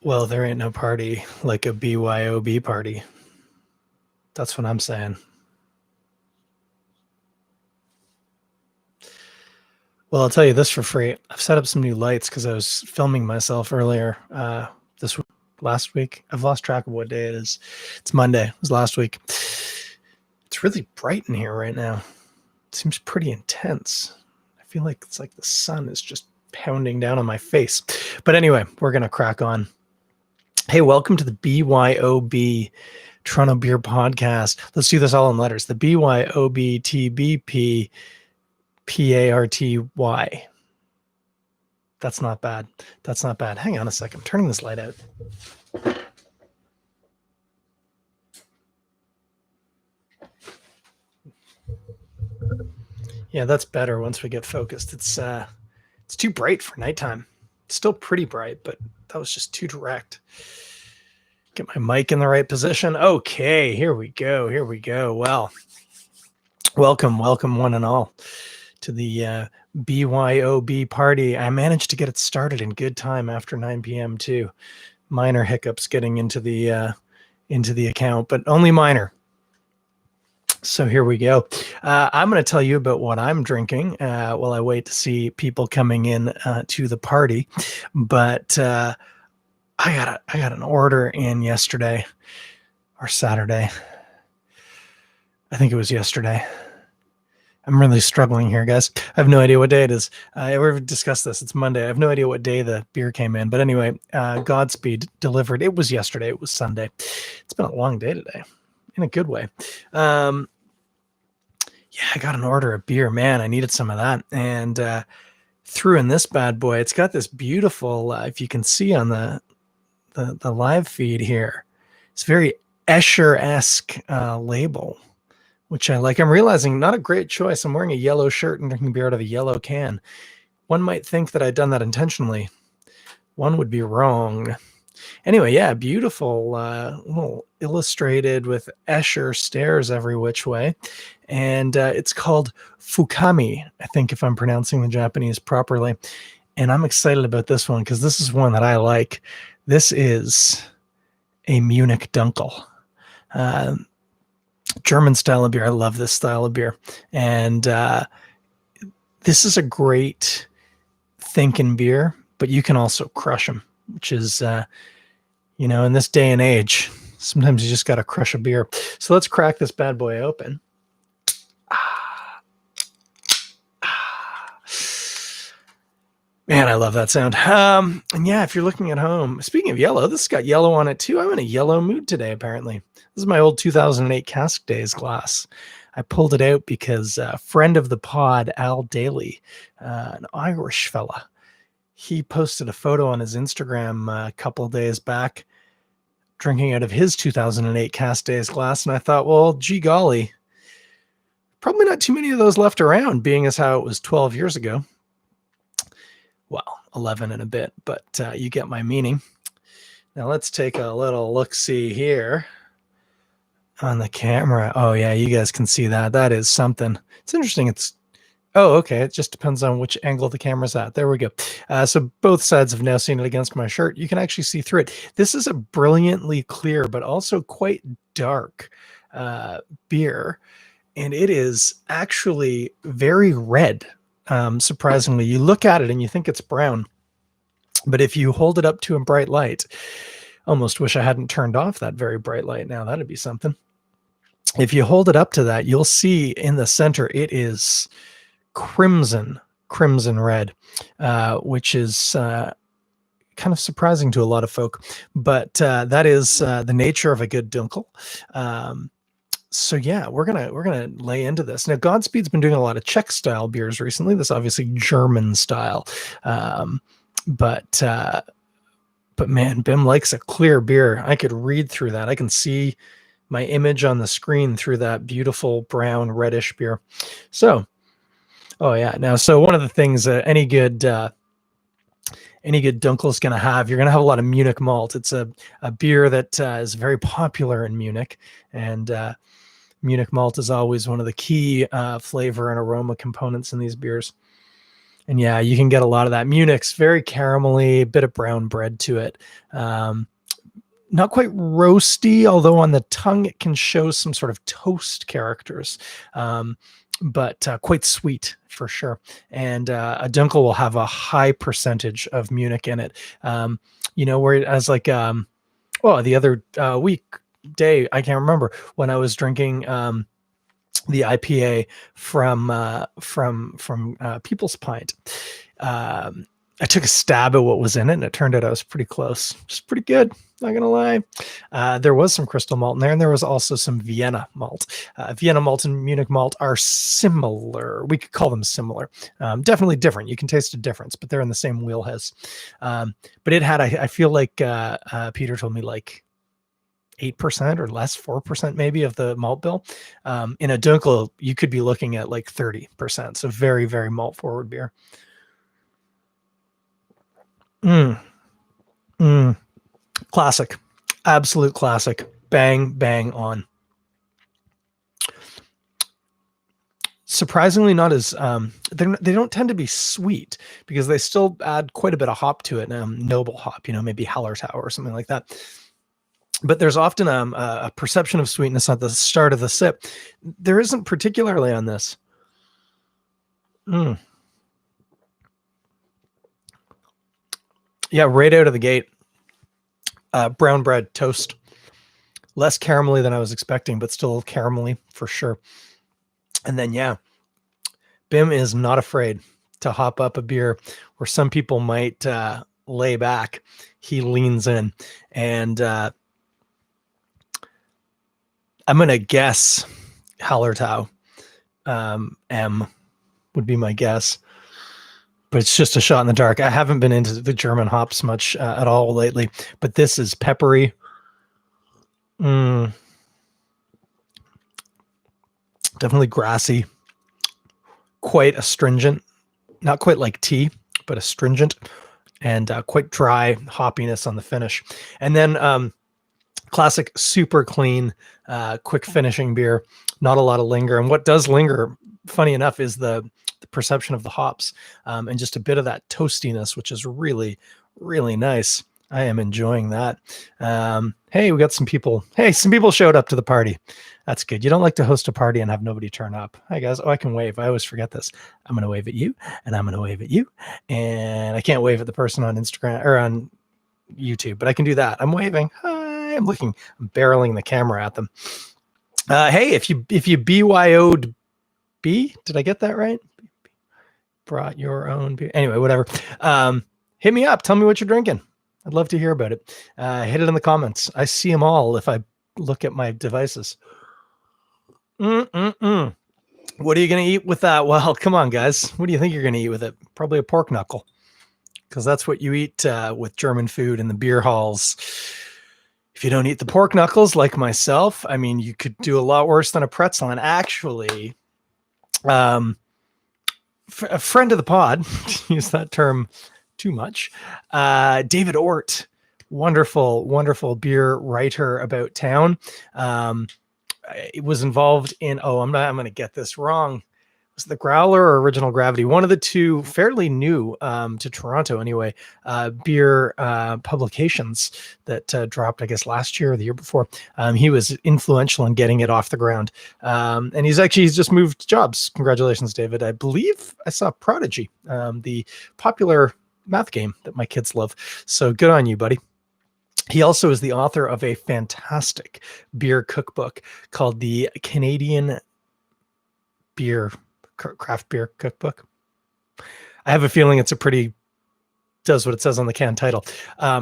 Well, there ain't no party like a BYOB party. That's what I'm saying. Well, I'll tell you this for free. I've set up some new lights because I was filming myself earlier this last week. I've lost track of what day it is. It's Monday. It was last week. It's really bright in here right now. It seems pretty intense. I feel like it's like the sun is just pounding down on my face. But anyway, we're going to crack on. Hey, welcome to the BYOB Toronto Beer Podcast. Let's do this all in letters. The BYOB TBP That's not bad. That's not bad. Hang on a second. I'm turning this light out. Yeah, that's better once we get focused. It's too bright for nighttime. It's still pretty bright, but that was just too direct. Get my mic in the right position. Okay, here we go. Here we go. Well, welcome one and all to the BYOB party. I managed to get it started in good time after 9 p.m. too. Minor hiccups getting into the account, but only minor. So here we go. I'm going to tell you about what I'm drinking while I wait to see people coming in to the party. But I got an order in yesterday or Saturday. I think it was yesterday. I'm really struggling here, guys. I have no idea what day it is. We've discussed this. It's Monday. I have no idea what day the beer came in. But anyway, Godspeed delivered. It was yesterday. It was Sunday. It's been a long day today in a good way. Yeah, I got an order of beer. Man, I needed some of that. And threw in this bad boy. It's got this beautiful, if you can see on the live feed here, it's very Escher-esque label, which I like. I'm realizing not a great choice. I'm wearing a yellow shirt and drinking beer out of a yellow can. One might think that I'd done that intentionally. One would be wrong. Anyway, yeah, beautiful, little illustrated with Escher stairs every which way. And it's called Fukami, I think, if I'm pronouncing the Japanese properly. And I'm excited about this one because this is one that I like. This is a Munich Dunkel. German style of beer. I love this style of beer. And this is a great thinking beer, but you can also crush them, which is, in this day and age, sometimes you just got to crush a beer. So let's crack this bad boy open. Man, I love that sound. And yeah, if you're looking at home, speaking of yellow, this has got yellow on it too. I'm in a yellow mood today, apparently. This is my old 2008 Cask Days glass. I pulled it out because a friend of the pod, Al Daly, an Irish fella, he posted a photo on his Instagram a couple of days back, drinking out of his 2008 Cask Days glass. And I thought, well, gee golly, probably not too many of those left around, being as how it was 12 years ago. Well, 11 and a bit, but you get my meaning. Now let's take a little look-see here on the camera. Oh yeah, you guys can see that. That is something. It's interesting. Okay. It just depends on which angle the camera's at. There we go. So both sides have now seen it against my shirt. You can actually see through it. This is a brilliantly clear, but also quite dark beer. And it is actually very red. Surprisingly, you look at it and you think it's brown, but if you hold it up to a bright light, almost wish I hadn't turned off that very bright light. Now that'd be something. If you hold it up to that, you'll see in the center, it is crimson red, which is kind of surprising to a lot of folk, but that is the nature of a good Dunkel. So yeah, we're gonna lay into this. Now, Godspeed's been doing a lot of Czech style beers recently. This obviously German style, but man, Bim likes a clear beer. I could read through that. I can see my image on the screen through that beautiful brown reddish beer. So, oh yeah. Now, so one of the things any good Dunkel is going to have, you're going to have a lot of Munich malt. It's a beer that is very popular in Munich, and Munich malt is always one of the key flavor and aroma components in these beers. And yeah, you can get a lot of that. Munich's very caramelly, a bit of brown bread to it. Not quite roasty, although on the tongue it can show some sort of toast characters, but quite sweet for sure. And a Dunkel will have a high percentage of Munich in it. Whereas like, the other day, I can't remember, when I was drinking the IPA from People's Pint. I took a stab at what was in it, and it turned out I was pretty close. It's pretty good, not gonna lie. There was some crystal malt in there, and there was also some Vienna malt. Vienna malt and Munich malt are similar. We could call them similar. Definitely different. You can taste a difference, but they're in the same wheelhouse. But it had, I feel like Peter told me, like 8% or less, 4% maybe of the malt bill. In a Dunkel, you could be looking at like 30%. So very, very malt forward beer. Classic, absolute classic. Bang, bang on. Surprisingly not as, they don't tend to be sweet because they still add quite a bit of hop to it. Noble hop, maybe Hallertau or something like that. But there's often a perception of sweetness at the start of the sip. There isn't particularly on this. Yeah, right out of the gate. Brown bread toast. Less caramelly than I was expecting, but still caramelly for sure. And then, yeah, Bim is not afraid to hop up a beer where some people might lay back. He leans in. And I'm going to guess Hallertau. M would be my guess. But it's just a shot in the dark. I haven't been into the German hops much at all lately, but this is peppery. Definitely grassy. Quite astringent. Not quite like tea, but astringent. And quite dry hoppiness on the finish. And then classic, super clean, quick finishing beer. Not a lot of linger. And what does linger, funny enough, is the perception of the hops and just a bit of that toastiness, which is really, really nice. I am enjoying that. Hey, we got some people. Hey, some people showed up to the party. That's good. You don't like to host a party and have nobody turn up. Hi, guys. Oh, I can wave. I always forget this. I'm going to wave at you, and I'm going to wave at you. And I can't wave at the person on Instagram or on YouTube, but I can do that. I'm waving. Hi, I'm barreling the camera at them. Hey, if you BYO'd B, did I get that right? Brought your own beer. Anyway, whatever. Hit me up. Tell me what you're drinking. I'd love to hear about it. Hit it in the comments. I see them all if I look at my devices. What are you going to eat with that? Well, come on, guys. What do you think you're going to eat with it? Probably a pork knuckle, because that's what you eat with German food in the beer halls. If you don't eat the pork knuckles like myself, I mean, you could do a lot worse than a pretzel. And actually, a friend of the pod, to use that term too much, David Ort, wonderful beer writer about town. It was involved in, I'm going to get this wrong. Was it the Growler or Original Gravity? One of the two, fairly new to Toronto anyway, beer publications that dropped, I guess, last year or the year before. He was influential in getting it off the ground. And he's just moved jobs. Congratulations, David. I believe I saw Prodigy, the popular math game that my kids love. So good on you, buddy. He also is the author of a fantastic beer cookbook called the Canadian Craft Beer Cookbook. I have a feeling it's does what it says on the can title.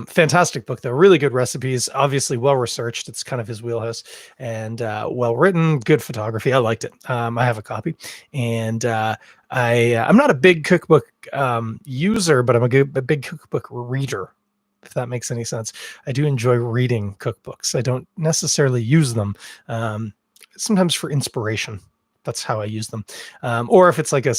Fantastic book, though. Really good recipes, obviously well-researched. It's kind of his wheelhouse, and well-written, good photography. I liked it. I have a copy, and I'm not a big cookbook user, but I'm a big cookbook reader, if that makes any sense. I do enjoy reading cookbooks. I don't necessarily use them, sometimes for inspiration. That's how I use them. Or if it's like a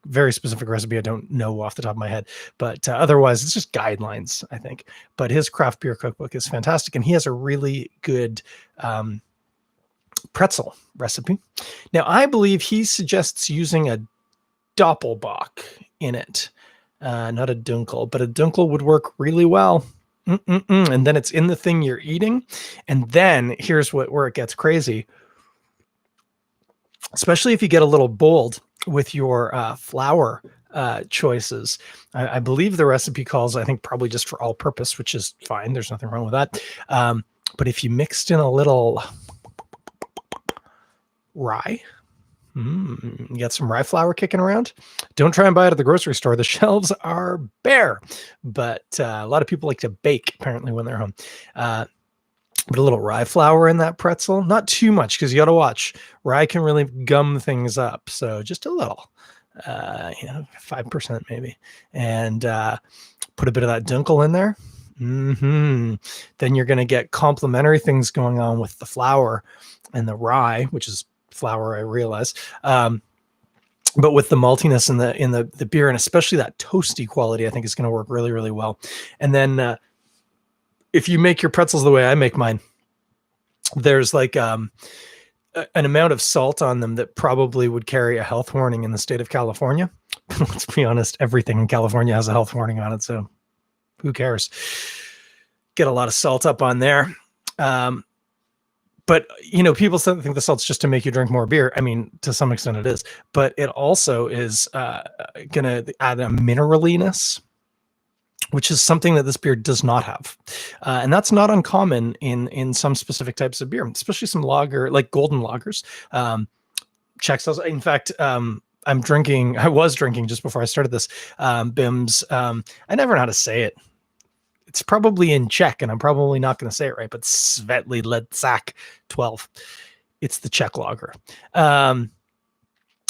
very specific recipe I don't know off the top of my head. But otherwise, it's just guidelines, I think. But his craft beer cookbook is fantastic. And he has a really good pretzel recipe. Now, I believe he suggests using a Doppelbock in it. Not a Dunkel, but a Dunkel would work really well. And then it's in the thing you're eating. And then here's where it gets crazy. Especially if you get a little bold with your flour choices. I believe the recipe calls, I think, probably just for all purpose, which is fine. There's nothing wrong with that. But if you mixed in a little rye, you got some rye flour kicking around. Don't try and buy it at the grocery store. The shelves are bare, but a lot of people like to bake apparently when they're home. Put a little rye flour in that pretzel, not too much because you got to watch. Rye can really gum things up, so just a little, 5% maybe, and put a bit of that Dunkel in there. Then you're going to get complementary things going on with the flour and the rye, which is flour, I realize, but with the maltiness in the beer, and especially that toasty quality, I think is going to work really, really well. And then if you make your pretzels the way I make mine, there's like an amount of salt on them that probably would carry a health warning in the state of California. Let's be honest, everything in California has a health warning on it, so who cares? Get a lot of salt up on there. But, people think the salt's just to make you drink more beer. I mean, to some extent it is, but it also is going to add a mineraliness, which is something that this beer does not have. And that's not uncommon in some specific types of beer, especially some lager, like golden lagers. Czech styles. In fact, I was drinking just before I started this, Bim's, I never know how to say it. It's probably in Czech, and I'm probably not going to say it right, but Svetli Ledsak 12. It's the Czech lager.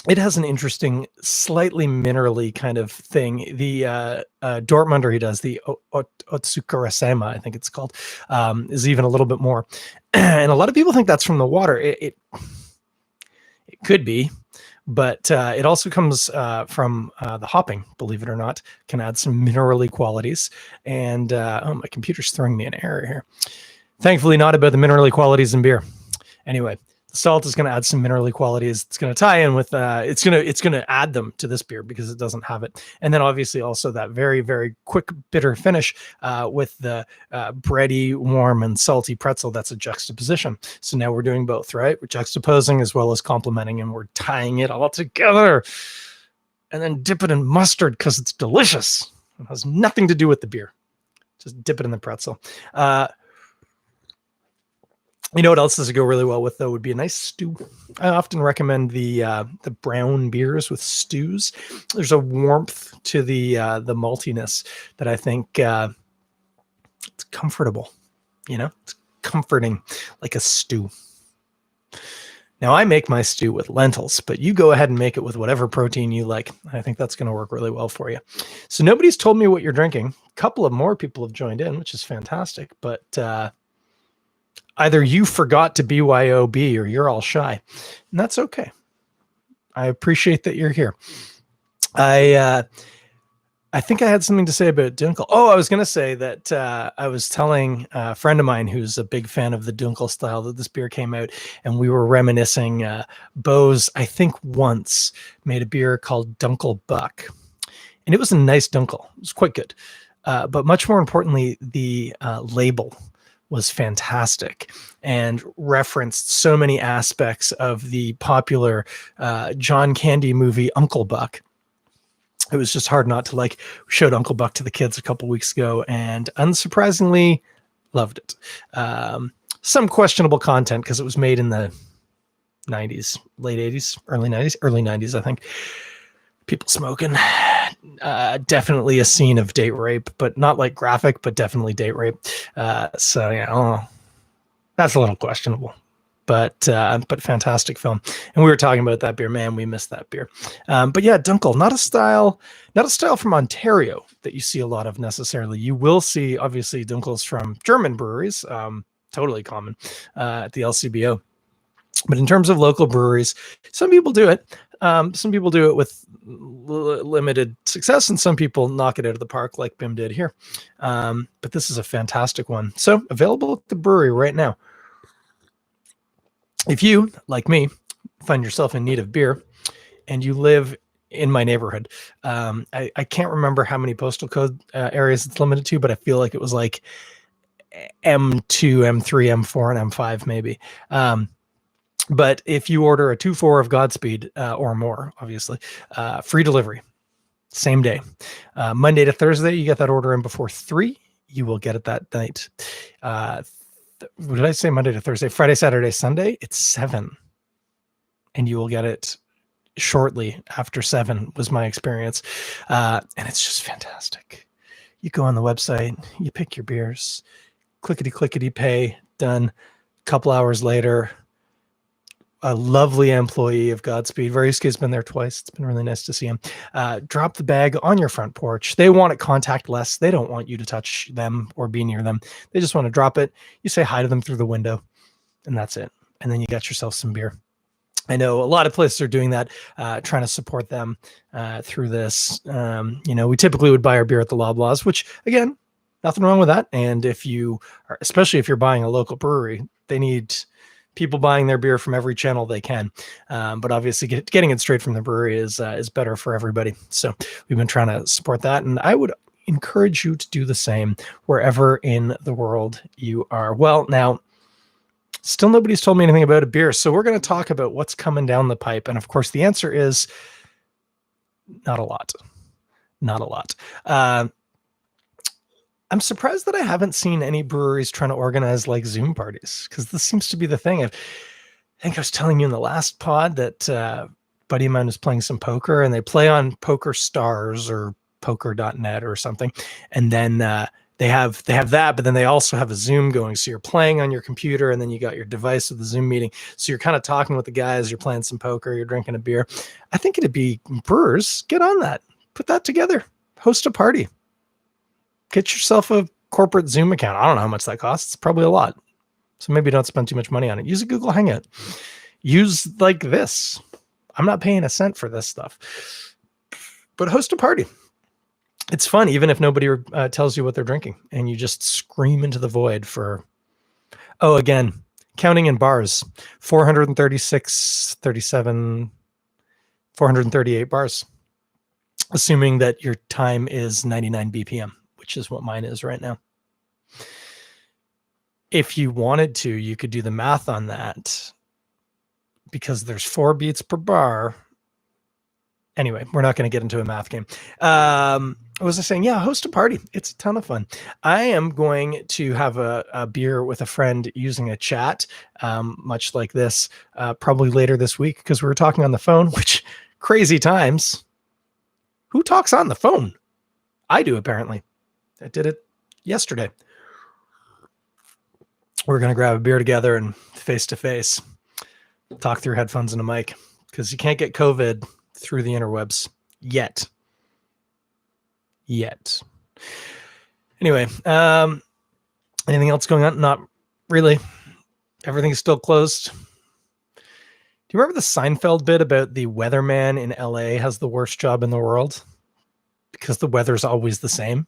It has an interesting, slightly minerally kind of thing. The Dortmunder he does, the Otsukarasema, I think it's called, is even a little bit more. And a lot of people think that's from the water. It could be, but it also comes from the hopping, believe it or not, can add some minerally qualities. And my computer's throwing me an error here. Thankfully, not about the minerally qualities in beer. Anyway, the salt is going to add some minerally qualities. It's going to tie in with, it's going to add them to this beer because it doesn't have it. And then obviously also that very, very quick bitter finish with the bready, warm and salty pretzel. That's a juxtaposition. So now we're doing both, right? We're juxtaposing as well as complementing, and we're tying it all together, and then dip it in mustard because it's delicious. It has nothing to do with the beer. Just dip it in the pretzel. You know what else does go really well with, though, would be a nice stew. I often recommend the brown beers with stews. There's a warmth to the maltiness that I think it's comfortable. It's comforting, like a stew. Now, I make my stew with lentils, but you go ahead and make it with whatever protein you like. I think that's going to work really well for you. So nobody's told me what you're drinking. A couple of more people have joined in, which is fantastic, but either you forgot to BYOB or you're all shy, and that's okay. I appreciate that you're here. I think I had something to say about Dunkel. Oh, I was going to say that I was telling a friend of mine who's a big fan of the Dunkel style that this beer came out, and we were reminiscing. Bose, I think once made a beer called Dunkel Buck, and it was a nice Dunkel. It was quite good. But much more importantly, the label was fantastic and referenced so many aspects of the popular John Candy movie Uncle Buck. It was just hard not to like. We showed Uncle Buck to the kids a couple weeks ago, and unsurprisingly loved it. Some questionable content because it was made in the 90s, late 80s, early 90s, I think. People smoking. Definitely a scene of date rape, but not like graphic, but definitely date rape. So yeah, that's a little questionable, but fantastic film. And we were talking about that beer, man. We missed that beer. But yeah, Dunkel, not a style from Ontario that you see a lot of necessarily. You will see obviously Dunkels from German breweries, totally common at the LCBO. But in terms of local breweries, some people do it. Some people do it with limited success, and some people knock it out of the park like Bim did here. But this is a fantastic one. So available at the brewery right now. If you, like me, find yourself in need of beer and you live in my neighborhood. I can't remember how many postal code areas it's limited to, but I feel like it was like M2, M3, M4, and M5 maybe. But if you order a 2-4 of Godspeed or more, obviously, free delivery, same day. Monday to Thursday, you get that order in before 3. You will get it that night. What did I say? Monday to Thursday, Friday, Saturday, Sunday, it's 7. And you will get it shortly after 7 was my experience. And it's just fantastic. You go on the website, you pick your beers, clickety pay, done. A couple hours later, a lovely employee of Godspeed, Varysky's been there twice. It's been really nice to see him. Drop the bag on your front porch. They want it contactless. They don't want you to touch them or be near them. They just want to drop it. You say hi to them through the window, and that's it. And then you got yourself some beer. I know a lot of places are doing that, trying to support them through this. We typically would buy our beer at the Loblaws, which, again, nothing wrong with that. And if you are, especially if you're buying a local brewery, they need people buying their beer from every channel they can. But obviously getting it straight from the brewery is better for everybody. So we've been trying to support that. And I would encourage you to do the same wherever in the world you are. Well, now, still nobody's told me anything about a beer. So we're going to talk about what's coming down the pipe. And of course, the answer is not a lot. Not a lot. I'm surprised that I haven't seen any breweries trying to organize like Zoom parties, because this seems to be the thing. I think I was telling you in the last pod that a buddy of mine was playing some poker, and they play on Poker Stars or poker.net or something. And then they have that, but then they also have a Zoom going. So you're playing on your computer, and then you got your device with the Zoom meeting. So you're kind of talking with the guys, you're playing some poker, you're drinking a beer. I think it'd be brewers, get on that, put that together, host a party. Get yourself a corporate Zoom account. I don't know how much that costs. It's probably a lot. So maybe don't spend too much money on it. Use a Google Hangout. Use like this. I'm not paying a cent for this stuff. But host a party. It's fun, even if nobody tells you what they're drinking. And you just scream into the void for, again, counting in bars. 436, 37, 438 bars. Assuming that your time is 99 BPM. Which is what mine is right now. If you wanted to, you could do the math on that, because there's 4 beats per bar. Anyway, we're not going to get into a math game. Was I saying? Yeah, host a party. It's a ton of fun. I am going to have a beer with a friend using a chat, much like this, probably later this week, because we were talking on the phone, which crazy times. Who talks on the phone? I do, apparently. I did it yesterday. We're going to grab a beer together and face to face talk through headphones and a mic, because you can't get COVID through the interwebs yet. Anyway, anything else going on? Not really. Everything's still closed. Do you remember the Seinfeld bit about the weatherman in LA has the worst job in the world? Because the weather's always the same.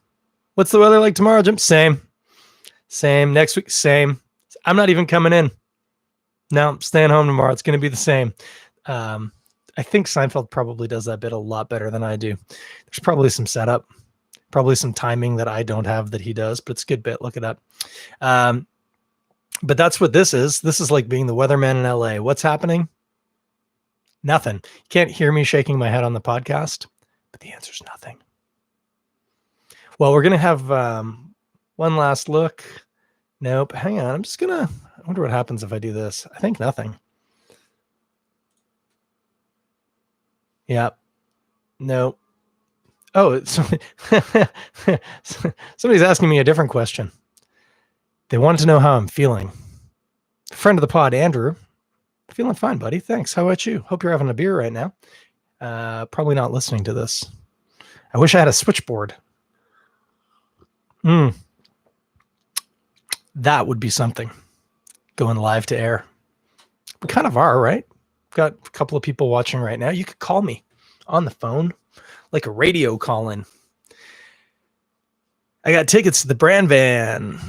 What's the weather like tomorrow, Jim? Same. Next week, same. I'm not even coming in. No, I'm staying home tomorrow. It's going to be the same. I think Seinfeld probably does that bit a lot better than I do. There's probably some setup, probably some timing that I don't have that he does, but it's a good bit. Look it up. But that's what this is. This is like being the weatherman in LA. What's happening? Nothing. You can't hear me shaking my head on the podcast, but the answer is nothing. Well, we're going to have one last look. Nope. Hang on. I wonder what happens if I do this. I think nothing. Yep. Nope. Oh, somebody's asking me a different question. They wanted to know how I'm feeling. Friend of the pod, Andrew. Feeling fine, buddy. Thanks. How about you? Hope you're having a beer right now. Probably not listening to this. I wish I had a switchboard. That would be something. Going live to air. We kind of are, right? Got a couple of people watching right now. You could call me on the phone, like a radio call-in. I got tickets to the Brand Van.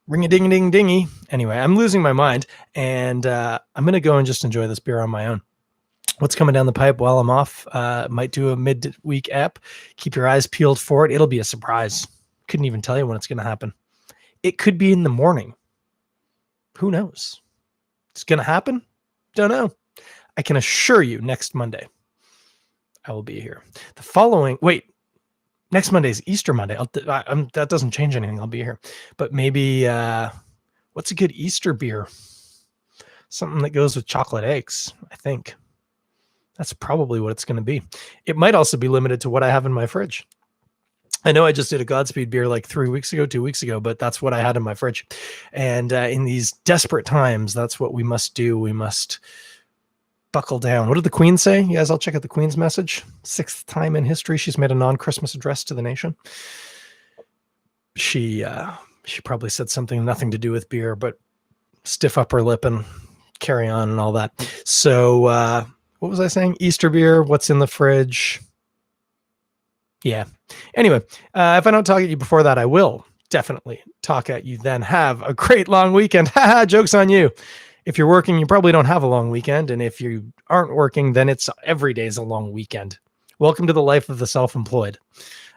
Ring-a-ding-a-ding-dingy. Anyway, I'm losing my mind, and I'm going to go and just enjoy this beer on my own. what's coming down the pipe while I'm off. Might do a midweek app. Keep your eyes peeled for it. It'll be a surprise. Couldn't even tell you when it's going to happen. It could be in the morning. Who knows? It's going to happen? Don't know. I can assure you next Monday, I will be here. Next Monday is Easter Monday. That doesn't change anything. I'll be here. But maybe, what's a good Easter beer? Something that goes with chocolate eggs, I think. That's probably what it's going to be. It might also be limited to what I have in my fridge. I know I just did a Godspeed beer like 2 weeks ago, but that's what I had in my fridge. And in these desperate times, that's what we must do. We must buckle down. What did the Queen say? You guys, I'll check out the Queen's message. 6th time in history she's made a non-Christmas address to the nation. She probably said something nothing to do with beer, but stiff upper lip and carry on and all that. So what was I saying? Easter beer, what's in the fridge? Yeah. Anyway, if I don't talk at you before that, I will definitely talk at you then. Have a great long weekend. Haha, joke's on you. If you're working, you probably don't have a long weekend. And if you aren't working, then it's every day's a long weekend. Welcome to the life of the self-employed.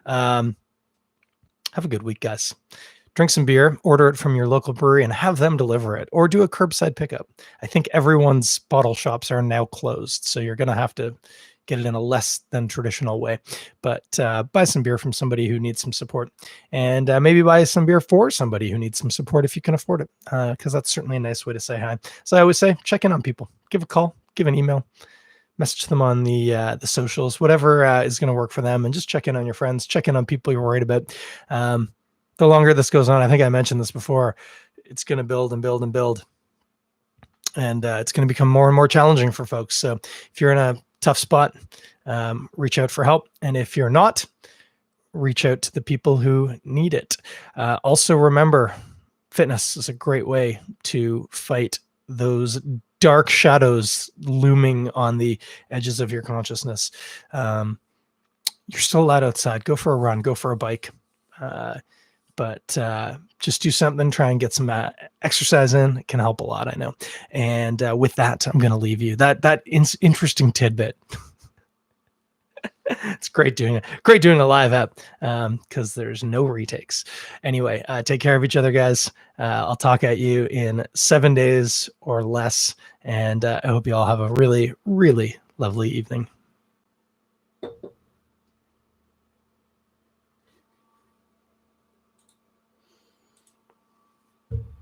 Have a good week, guys. Drink some beer, order it from your local brewery, and have them deliver it, or do a curbside pickup. I think everyone's bottle shops are now closed, so you're going to have to get it in a less than traditional way. But buy some beer from somebody who needs some support, and maybe buy some beer for somebody who needs some support if you can afford it, because that's certainly a nice way to say hi. So I always say, check in on people. Give a call, give an email, message them on the socials, whatever is going to work for them, and just check in on your friends, check in on people you're worried about. The longer this goes on, I think I mentioned this before, it's going to build and build and build. And it's going to become more and more challenging for folks. So if you're in a tough spot, reach out for help. And if you're not, reach out to the people who need it. Also remember, fitness is a great way to fight those dark shadows looming on the edges of your consciousness. You're still allowed outside. Go for a run, go for a bike. But just do something, try and get some exercise in. It can help a lot, I know. And with that, I'm going to leave you. That interesting tidbit. It's great doing a live app because there's no retakes. Anyway, take care of each other, guys. I'll talk at you in 7 days or less. And I hope you all have a really, really lovely evening.